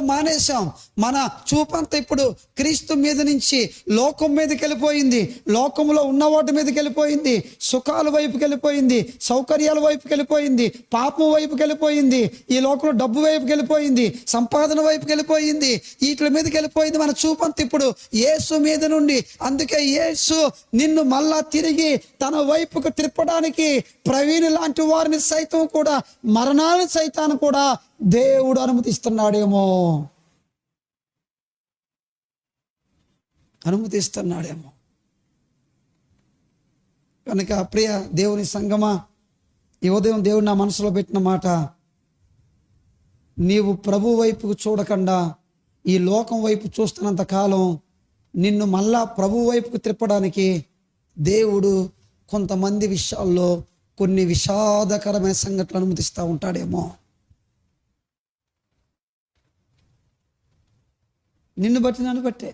మానేశాం. మన చూపంతా ఇప్పుడు క్రీస్తు మీద నుంచి లోకం మీదకి వెళ్ళిపోయింది. లోకంలో ఉన్న వాటి మీదకి వెళ్ళిపోయింది. సుఖాల వైపుకి వెళ్ళిపోయింది, సౌకర్యాల వైపుకి వెళ్ళిపోయింది, పాపం వైపుకి వెళ్ళిపోయింది, ఈ లోకంలో డబ్బు వైపుకి వెళ్ళిపోయింది, సంపాదన వైపుకి వెళ్ళిపోయింది, వీటి మీదకి వెళ్ళిపోయింది మన చూపంతా ఇప్పుడు యేసు మీద నుండి. అందుకే యేసు నిన్ను మళ్ళా తిరిగి తన వైపుకు తిప్పడానికి ప్రవీణ్ లాంటి వారిని సైతం కూడా, మరణాన్ని సైతాన్ని కూడా దేవుడు అనుమతిస్తున్నాడేమో. కనుక ప్రియ దేవుని సంగమా, ఈ ఉదయం దేవుడు నా మనసులో పెట్టిన మాట, నీవు ప్రభు వైపుకు చూడకుండా ఈ లోకం వైపు చూస్తున్నంత కాలం నిన్ను మళ్ళా ప్రభు వైపుకు తిప్పడానికి దేవుడు కొంతమంది విషయాల్లో కొన్ని విషాదకరమైన సంఘటనలు అనుమతిస్తూ ఉంటాడేమో. నిన్ను బట్టి నన్ను బట్టే